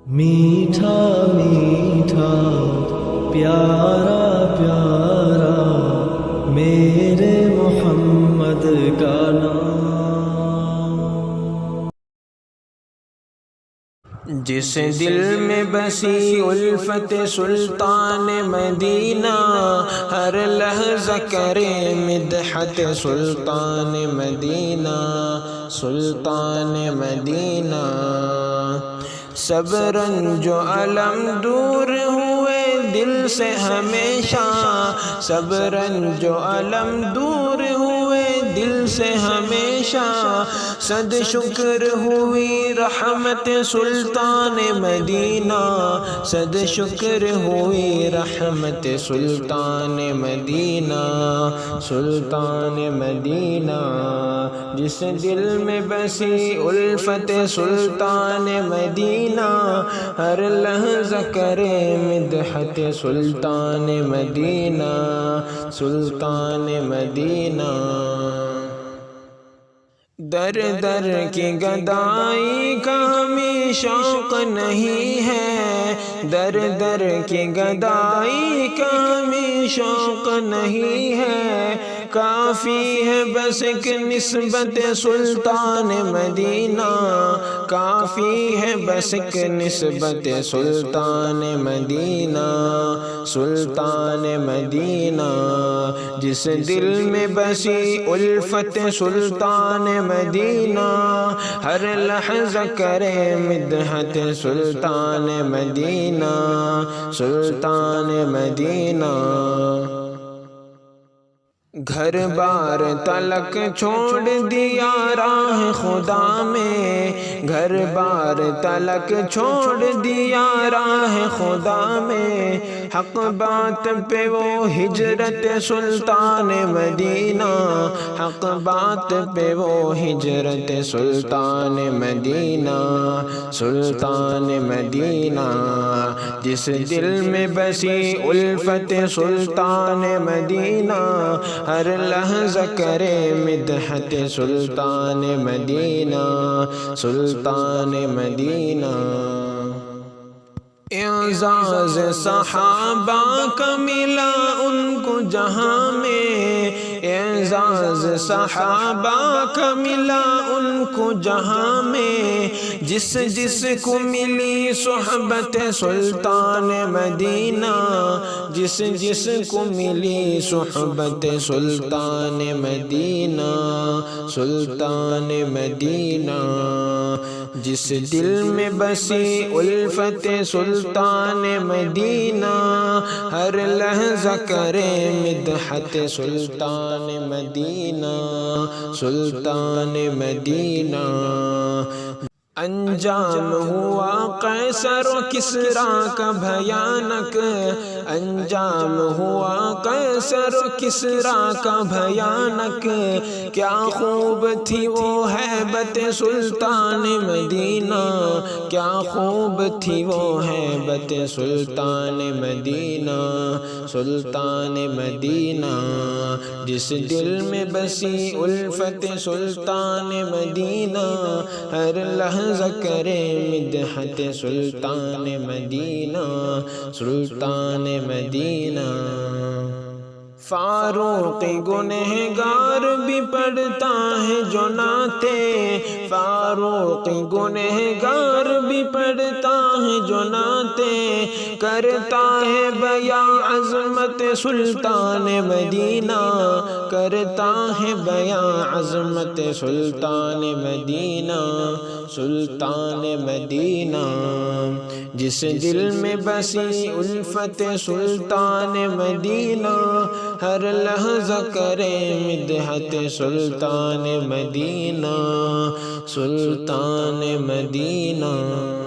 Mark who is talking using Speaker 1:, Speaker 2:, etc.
Speaker 1: میٹھا میٹھا پیارا پیارا میرے محمد کا نام،
Speaker 2: جس دل میں بسی الفت سلطان مدینہ، ہر لحظہ کرے مدحت سلطان مدینہ، سلطان مدینہ۔ سب رنج و علم دور ہوئے دل سے ہمیشہ، سب رنج و علم دور ہوئے دل سے ہمیشہ، صد شکر ہوئی رحمت سلطان مدینہ، صد شکر ہوئی رحمت سلطان مدینہ، سلطان مدینہ۔ جس دل میں بسی الفت سلطان مدینہ، ہر لحظہ کرے مدحت سلطان مدینہ، سلطان مدینہ۔ در در کی گدائی کا ہمیں شوق نہیں ہے، در در کی گدائی کا ہمیں شوق نہیں ہے، کافی ہے بس ایک نسبت سلطان مدینہ، کافی ہے بس ایک نسبت سلطان مدینہ، سلطان مدینہ۔ جس دل میں بسی الفت سلطان مدینہ، ہر لحظہ کرے مدحت سلطان مدینہ، سلطان مدینہ۔ گھر بار تلک چھوڑ دیا راہ خدا میں، گھر بار تلک چھوڑ دیا راہ خدا میں، حق بات پہ وہ ہجرت سلطان مدینہ، حق بات پہ وہ ہجرت سلطان مدینہ، سلطان مدینہ۔ جس دل میں بسی الفت سلطان مدینہ، ہر لحظہ کرے مدحت سلطان مدینہ، سلطان مدینہ۔ اعزاز صحابہ کا ملا ان کو جہاں میں، اعزاز صحابہ کا ملا ان کو جہاں میں، جس جس کو ملی صحبت سلطان مدینہ، جس جس کو ملی صحبت سلطان مدینہ، سلطان مدینہ۔ جس دل میں بسی الفت سلطان مدینہ، ہر لحظہ کرے مدحت سلطان مدینہ، سلطان مدینہ۔ انجام ہوا قیصر و کسریٰ کا بھیانک، انجام ہوا قیصر و کسریٰ کا بھیانک، کیا خوب تھی وہ ہیبت سلطان مدینہ، کیا خوب تھی وہ ہیبت سلطان مدینہ، سلطان مدینہ۔ جس دل میں بسی الفت سلطان مدینہ، ہر لحظہ کرے مدحت سلطان مدینہ، سلطان مدینہ۔ فاروق گنہگار بھی پڑھتا ہے جو نعتیں، فاروق گنہگار بھی پڑھتا ہے جو نعتیں، کرتا ہے بیاں عظمت سلطان مدینہ، کرتا ہے بیاں عظمت سلطان مدینہ، سلطان مدینہ۔ جس دل میں بسی الفت سلطان مدینہ، ہر لحظہ کرے مدحت سلطان مدینہ، سلطان مدینہ۔